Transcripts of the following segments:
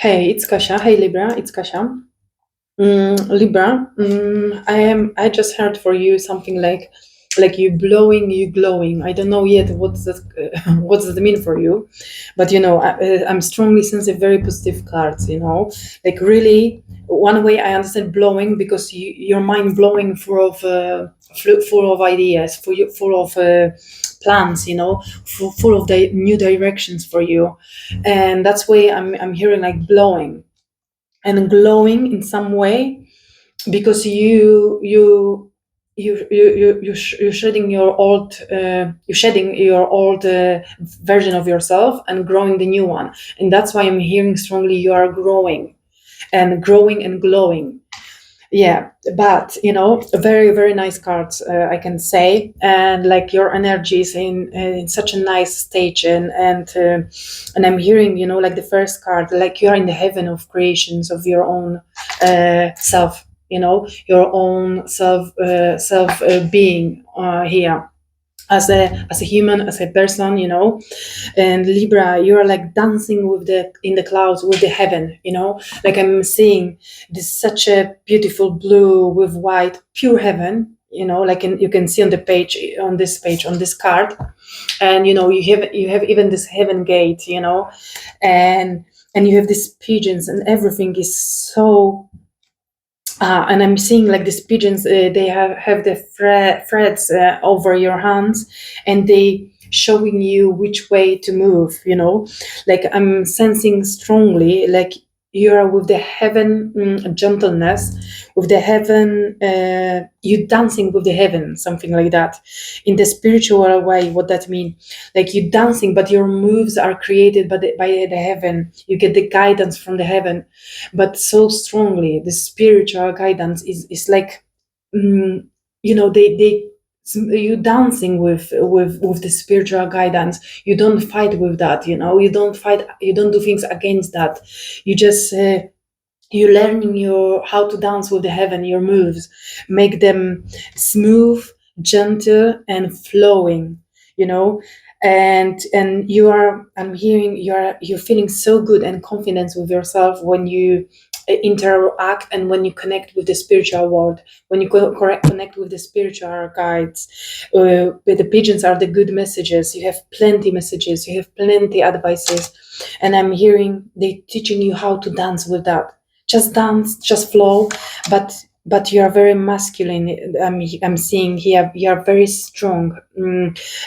Hey, it's Kasia. Hey, Libra, it's Kasia. Libra, I just heard for you something like you blowing, you glowing. I don't know yet what's that what does that mean for you, but I'm strongly sensitive, very positive cards. Like really, one way I understand blowing because your mind blowing full of ideas, full of plans. Full of the new directions for you, and that's why I'm hearing like blowing and glowing in some way because you're shedding your old version of yourself and growing the new one, and that's why I'm hearing strongly you are growing and glowing. Yeah, but very very nice cards, I can say, and like your energy is in such a nice stage, and I'm hearing like the first card, like you're in the heaven of creations of your own self, your own self being here as a human, as a person, and Libra, you're like dancing with the in the clouds with the heaven, like I'm seeing this such a beautiful blue with white pure heaven, like you can see on this card, and you have even this heaven gate, and you have these pigeons, and everything is so and I'm seeing like these pigeons, they have the threads over your hands, and they showing you which way to move. Like I'm sensing strongly, like you are with the heaven gentleness, with the heaven, you dancing with the heaven, something like that. In the spiritual way, what that mean? Like you dancing, but your moves are created by the heaven. You get the guidance from the heaven, but so strongly the spiritual guidance is like they you dancing with the spiritual guidance. You don't fight with that, you don't do things against that. You just you're learning your how to dance with the heaven, your moves, make them smooth, gentle and flowing, you know and I'm hearing you're feeling so good and confidence with yourself when you interact and when you connect with the spiritual world, when you connect with the spiritual guides. But the pigeons are the good messages. You have plenty messages, you have plenty advices, and I'm hearing they teaching you how to dance with that. Just dance, just flow, but you are very masculine. I'm seeing here you are very strong.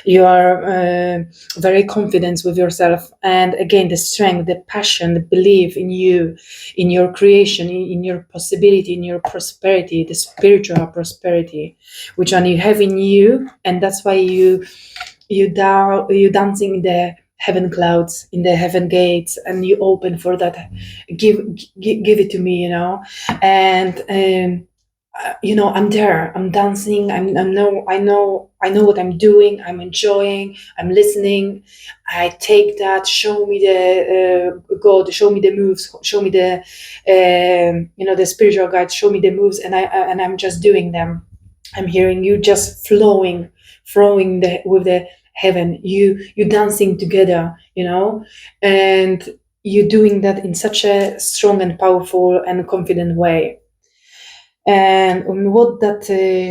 You are very confident with yourself, and again the strength, the passion, the belief in you, in your creation, in your possibility, in your prosperity, the spiritual prosperity, which one you have in you, and that's why you dancing in the heaven clouds, in the heaven gates, and you open for that. Give it to me, and I'm there, I'm dancing, I know what I'm doing, I'm enjoying, I'm listening. I take that, show me the god, show me the moves, show me the spiritual guide, show me the moves, and I'm just doing them. I'm hearing you just flowing with the heaven, you dancing together, and you doing that in such a strong and powerful and confident way. And what that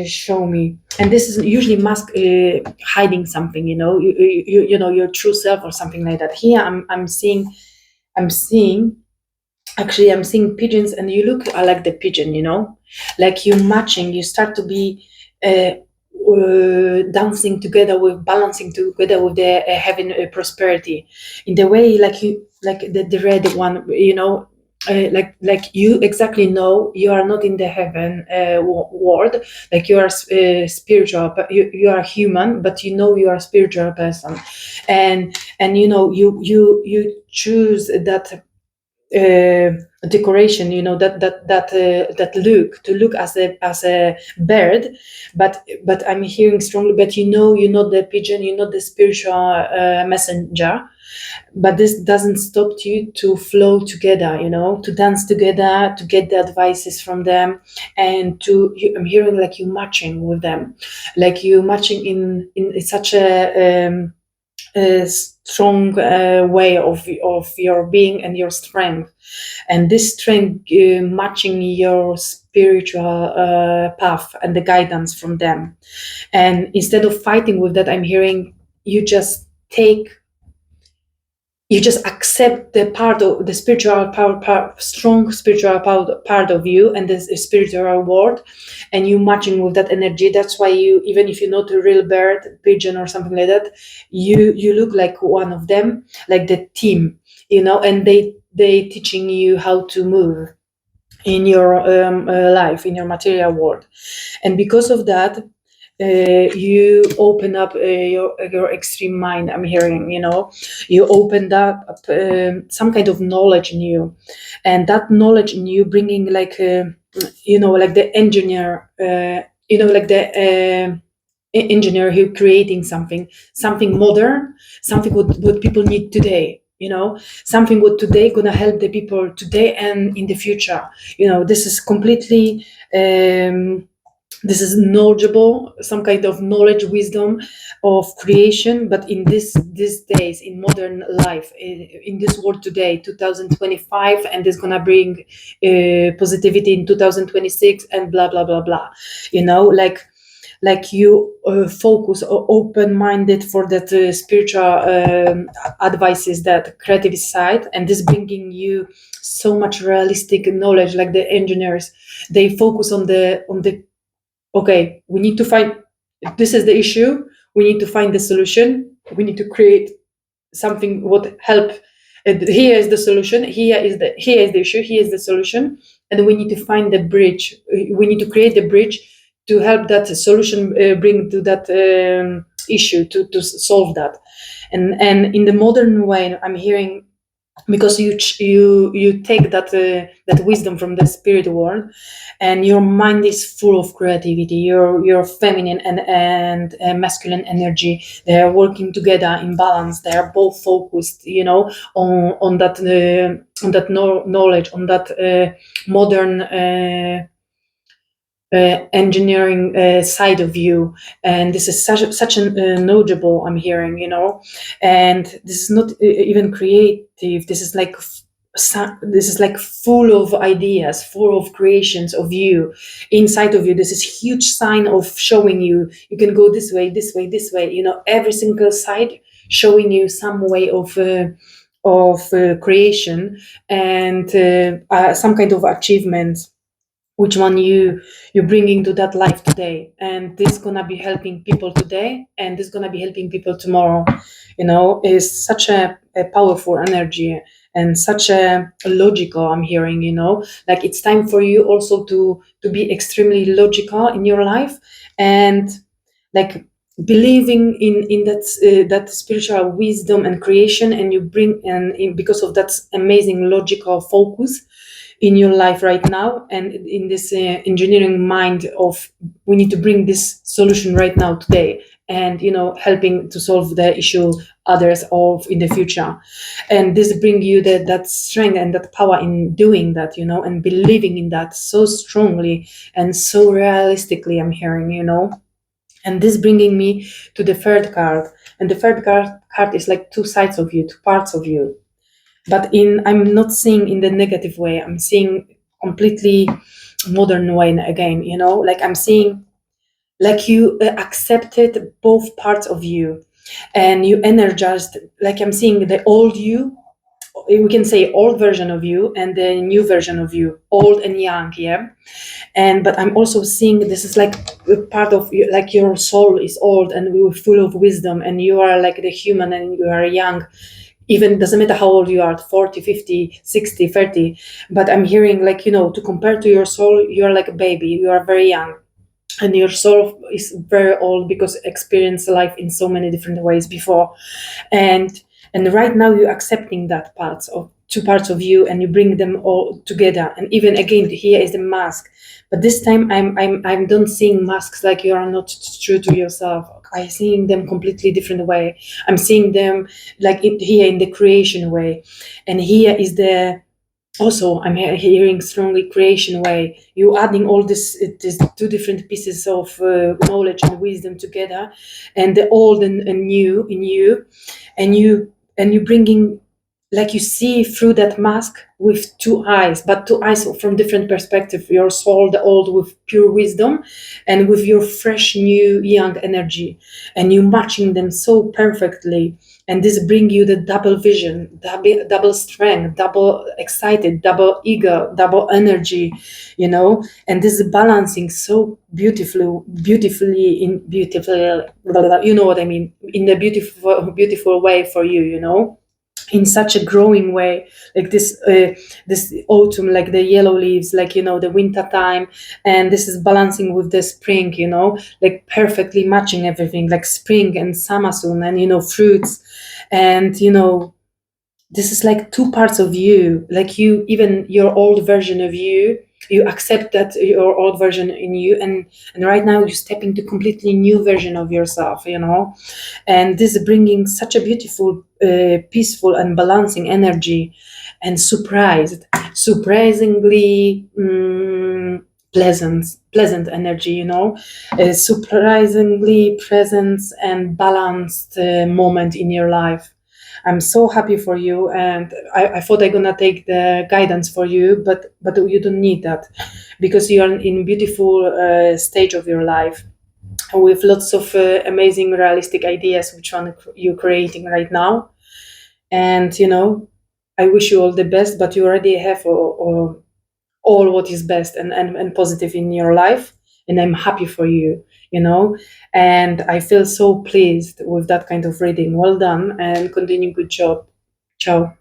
show me, and this is usually mask hiding something, your true self or something like that. Here I'm seeing actually I'm seeing pigeons, and you look like the pigeon, like you matching, you start to be dancing together with, balancing together with the heaven prosperity, in the way like you, like the red one, like you exactly know you are not in the heaven world, like you are spiritual, but you are human, but you are a spiritual person, and you choose that decoration, that look as a bird, but I'm hearing strongly, but you're not the pigeon, you're not the spiritual messenger, but this doesn't stop you to flow together, to dance together, to get the advices from them, and I'm hearing like you matching with them, like you matching in such a strong way of your being and your strength, and this strength matching your spiritual path and the guidance from them. And instead of fighting with that, I'm hearing you just take, you just accept the part of the spiritual strong spiritual part of you and the spiritual world, and you matching with that energy. That's why you, even if you're not a real bird, pigeon or something like that, you look like one of them, like the team, and they teaching you how to move in your life, in your material world. And because of that, you open up your extreme mind. I'm hearing, you opened up some kind of knowledge in you, and that knowledge in you bringing like like the engineer, like the engineer who creating something modern, something what people need today, something what today gonna help the people today and in the future. This is completely this is knowledgeable, some kind of knowledge, wisdom of creation, but in these days, in modern life, in this world today, 2025, and it's gonna bring positivity in 2026 and blah blah blah blah. Like you focus or open-minded for that spiritual advices, that creative side, and this bringing you so much realistic knowledge. Like the engineers, they focus on the okay, we need to find, this is the issue, we need to find the solution, we need to create something what help. Here is the solution, here is the issue, here is the solution, and we need to find the bridge, we need to create the bridge to help that solution bring to that issue, to solve that. And in the modern way, I'm hearing, because you take that wisdom from the spirit world, and your mind is full of creativity, your feminine and masculine energy, they are working together in balance, they are both focused, on that knowledge, on that modern engineering side of you. And this is such an notable, I'm hearing, and this is not even creative, this is like full of ideas, full of creations of you inside of you. This is huge sign of showing you can go this way, this way, this way, every single side showing you some way of creation, and some kind of achievement, which one you bring into that life today. And this gonna be helping people today, and this gonna be helping people tomorrow. Is such a powerful energy, and such a logical, I'm hearing, like it's time for you also to be extremely logical in your life, and like believing in that spiritual wisdom and creation, and you bring, and because of that amazing logical focus in your life right now, and in this engineering mind of, we need to bring this solution right now today, and helping to solve the issue others of in the future. And this bring you that strength and that power in doing that, and believing in that so strongly and so realistically, I'm hearing, and this bringing me to the third card. And the third card is like two sides of you, two parts of you, but I'm not seeing in the negative way, I'm seeing completely modern way again, like I'm seeing like you accepted both parts of you, and you energized, like I'm seeing the old you, we can say old version of you, and the new version of you, old and young, yeah. And but I'm also seeing this is like a part of you, like your soul is old and we were full of wisdom, and you are like the human and you are young. Even doesn't matter how old you are, 40, 50, 60, 30, but I'm hearing like, to compare to your soul, you're like a baby, you are very young, and your soul is very old because experience life in so many different ways before. And right now you're accepting that parts of two parts of you, and you bring them all together. And even again, here is the mask, but this time I'm don't seeing masks, like you are not true to yourself. I seeing them completely different way. I'm seeing them like here in the creation way, and here is the Also, I'm hearing strongly creation way. You adding all this two different pieces of knowledge and wisdom together, and the old and new in you, and you bringing, like, you see through that mask with two eyes, but two eyes from different perspective. Your soul, the old, with pure wisdom, and with your fresh new young energy, and you matching them so perfectly. And this bring you the double vision, double strength, double excited, double eager, double energy, and this is balancing so beautifully in beautiful, you know what I mean, in a beautiful way for you, in such a growing way, like this autumn, like the yellow leaves, like, the winter time, and this is balancing with the spring, like perfectly matching everything, like spring and summer soon, and fruits, and this is like two parts of you, like you, even your old version of you accept that your old version in you, and right now you step into completely new version of yourself, and this is bringing such a beautiful, peaceful and balancing energy, and surprisingly, pleasant energy, surprisingly present and balanced moment in your life. I'm so happy for you, and I thought I'm gonna take the guidance for you, but you don't need that, because you are in beautiful stage of your life, with lots of amazing realistic ideas which one you're creating right now. And I wish you all the best, but you already have all what is best and positive in your life, and I'm happy for you, and I feel so pleased with that kind of reading. Well done, and continue, good job. Ciao.